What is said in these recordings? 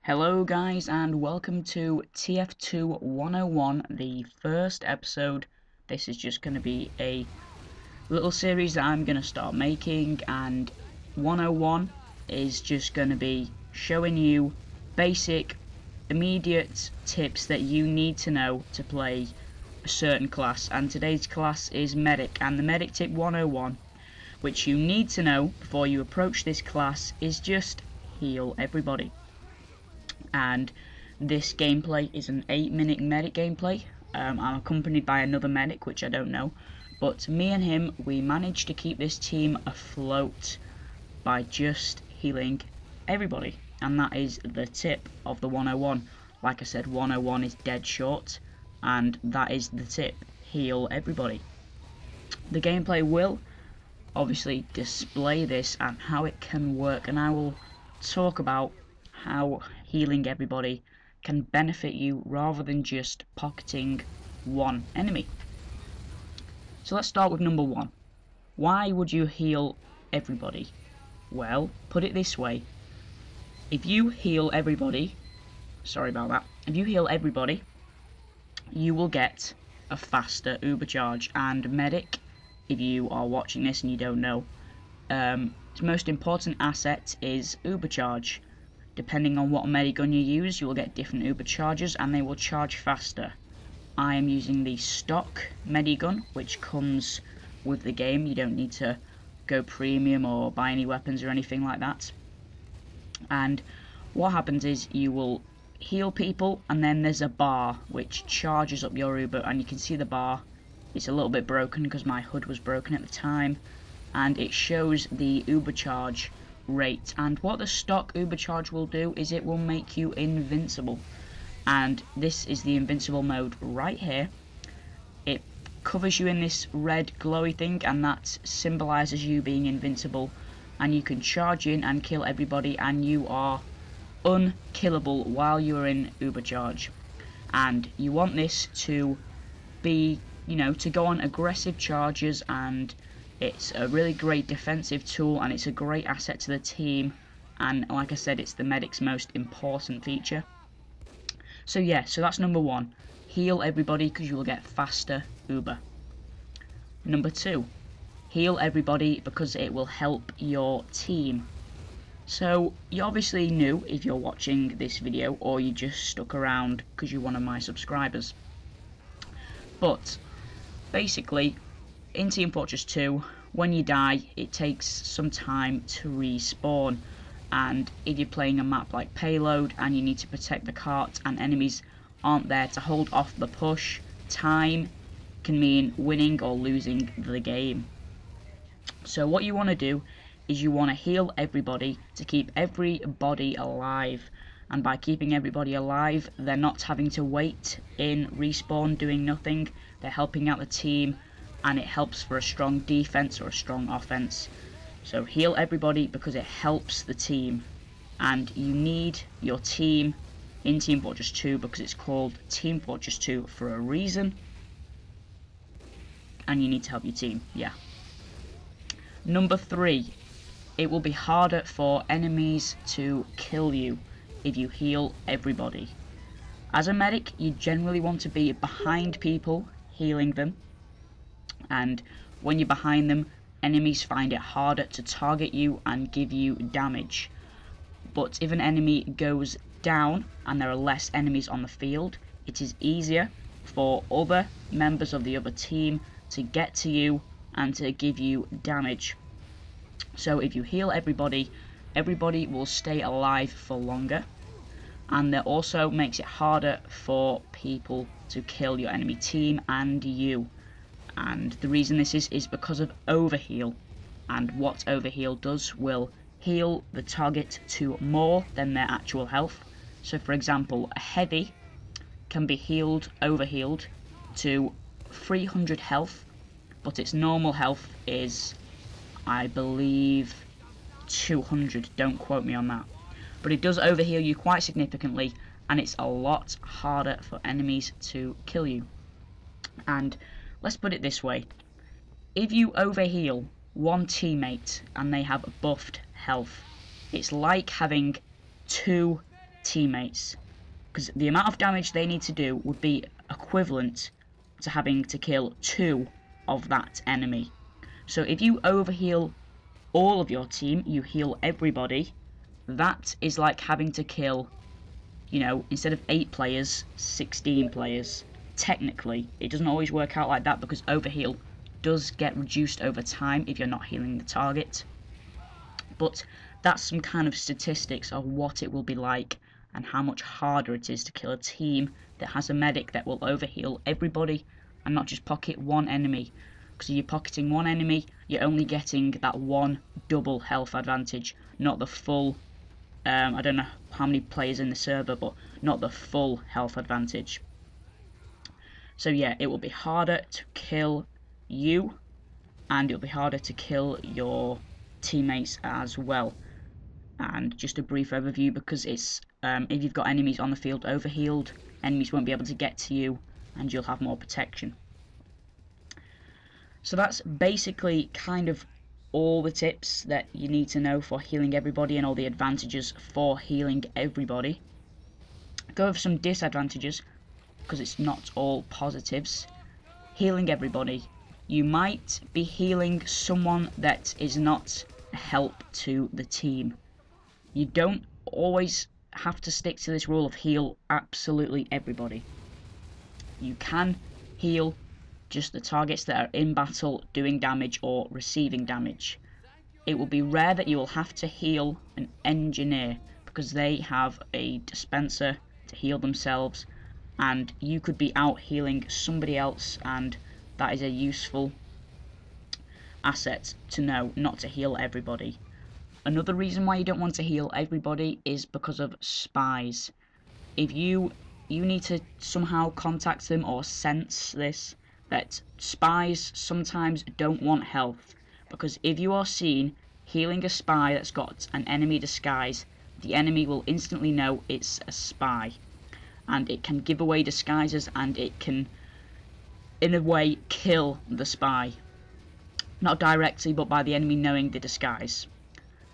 Hello guys and welcome to TF2 101, the first episode. This is just going to be a little series that I'm going to start making, and 101 is just going to be showing you basic, immediate tips that you need to know to play a certain class. And today's class is Medic, and the Medic tip 101, which you need to know before you approach this class, is just heal everybody. And this gameplay is an 8-minute medic gameplay. I'm accompanied by another medic, which I don't know, but me and him, we managed to keep this team afloat by just healing everybody, and that is the tip of the 101. Like I said, 101 is dead short, and that is the tip: heal everybody. The gameplay will obviously display this and how it can work, and I will talk about how healing everybody can benefit you rather than just pocketing one enemy. So let's start with number one. Why would you heal everybody? Well, put it this way: if you heal everybody, if you heal everybody, you will get a faster uber charge. And medic, if you are watching this and you don't know, its most important asset is uber charge. Depending on what medigun you use, you will get different uber charges and they will charge faster. I am using the stock medigun, which comes with the game. You don't need to go premium or buy any weapons or anything like that. And what happens is you will heal people, and then there's a bar which charges up your uber, and you can see the bar. It's a little bit broken because my HUD was broken at the time, and it shows the uber charge rate. And what the stock uber charge will do is it will make you invincible, and this is the invincible mode right here. It covers you in this red glowy thing, and that symbolizes you being invincible, and you can charge in and kill everybody, and you are unkillable while you're in uber charge. And you want this to be, to go on aggressive charges, and it's a really great defensive tool, and it's a great asset to the team, and like I said, it's the medic's most important feature. So yeah, so that's number one: heal everybody because you will get faster uber. Number two, heal everybody because it will help your team. So you obviously knew if you're watching this video, or you just stuck around because you're one of my subscribers. But basically, in Team Fortress 2, when you die, it takes some time to respawn, and if you're playing a map like Payload and you need to protect the cart and enemies aren't there to hold off the push, time can mean winning or losing the game. So what you want to do is you want to heal everybody to keep everybody alive, and by keeping everybody alive, they're not having to wait in respawn doing nothing, they're helping out the team, and it helps for a strong defense or a strong offense. So heal everybody because it helps the team, and you need your team in Team Fortress 2 because it's called Team Fortress 2 for a reason, and you need to help your team. Yeah. Number three, it will be harder for enemies to kill you if you heal everybody. As a medic, you generally want to be behind people healing them, and when you're behind them, enemies find it harder to target you and give you damage. But if an enemy goes down and there are less enemies on the field, it is easier for other members of the other team to get to you and to give you damage. So if you heal everybody, everybody will stay alive for longer, and that also makes it harder for people to kill your enemy team and you. And the reason this is because of overheal, and what overheal does will heal the target to more than their actual health. So for example, a heavy can be overhealed to 300 health, but its normal health is, I believe, 200, don't quote me on that. But it does overheal you quite significantly, and it's a lot harder for enemies to kill you. And let's put it this way: if you overheal one teammate and they have buffed health, it's like having two teammates, because the amount of damage they need to do would be equivalent to having to kill 2 of that enemy. So if you overheal all of your team, you heal everybody, that is like having to kill, you know, instead of 8 players, 16 players. Technically, it doesn't always work out like that because overheal does get reduced over time if you're not healing the target. But that's some kind of statistics of what it will be like and how much harder it is to kill a team that has a medic that will overheal everybody and not just pocket one enemy. Because if you're pocketing one enemy, you're only getting that one double health advantage, not the full, I don't know how many players in the server, but not the full health advantage. So yeah, it will be harder to kill you, and it'll be harder to kill your teammates as well. And just a brief overview, because it's if you've got enemies on the field overhealed, enemies won't be able to get to you and you'll have more protection. So that's basically kind of all the tips that you need to know for healing everybody and all the advantages for healing everybody. Go over some disadvantages, because it's not all positives. Healing everybody. You might be healing someone that is not a help to the team. You don't always have to stick to this rule of heal absolutely everybody. You can heal just the targets that are in battle doing damage or receiving damage. It will be rare that you will have to heal an engineer because they have a dispenser to heal themselves, and you could be out healing somebody else, and that is a useful asset to know, not to heal everybody. Another reason why you don't want to heal everybody is because of spies. If you need to somehow contact them or sense this, that spies sometimes don't want health, because if you are seen healing a spy that's got an enemy disguise, the enemy will instantly know it's a spy, and it can give away disguises, and it can in a way kill the spy, not directly but by the enemy knowing the disguise.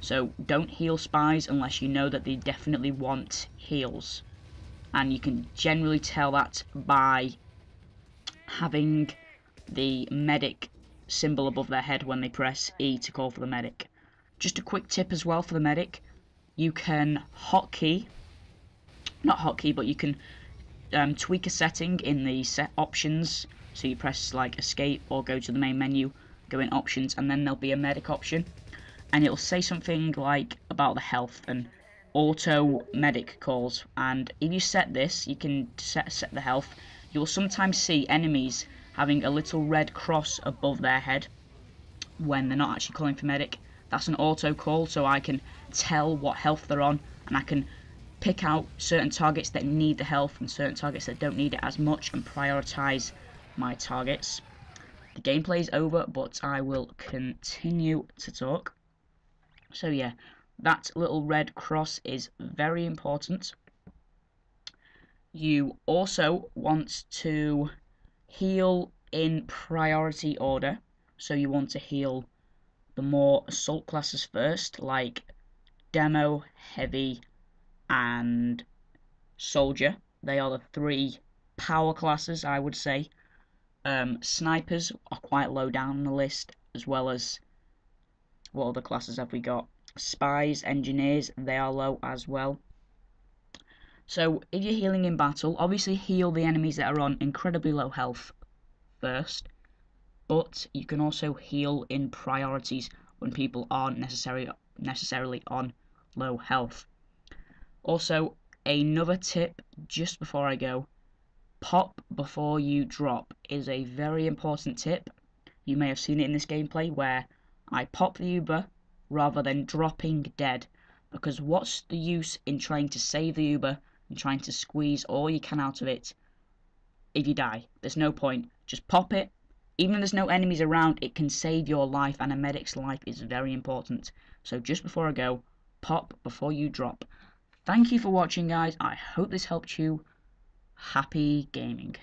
So don't heal spies unless you know that they definitely want heals, and you can generally tell that by having the medic symbol above their head when they press E to call for the medic. Just a quick tip as well for the medic, you can but you can tweak a setting in the set options. So you press like escape or go to the main menu, go in options, and then there'll be a medic option, and it'll say something like about the health and auto medic calls. And if you set this, you can set the health. You'll sometimes see enemies having a little red cross above their head when they're not actually calling for medic. That's an auto call, so I can tell what health they're on, and I can pick out certain targets that need the health and certain targets that don't need it as much and prioritize my targets. The gameplay is over, but I will continue to talk. So yeah, that little red cross is very important. You also want to heal in priority order, so you want to heal the more assault classes first, like demo, heavy, and soldier. They are the 3 power classes, I would say. Snipers are quite low down on the list, as well as, what other classes have we got? Spies, engineers, they are low as well. So if you're healing in battle, obviously heal the enemies that are on incredibly low health first, but you can also heal in priorities when people aren't necessarily on low health. Also, another tip just before I go, pop before you drop is a very important tip. You may have seen it in this gameplay where I pop the Uber rather than dropping dead, because what's the use in trying to save the Uber and trying to squeeze all you can out of it if you die? There's no point. Just pop it. Even if there's no enemies around, it can save your life, and a medic's life is very important. So just before I go, pop before you drop. Thank you for watching, guys. I hope this helped you. Happy gaming.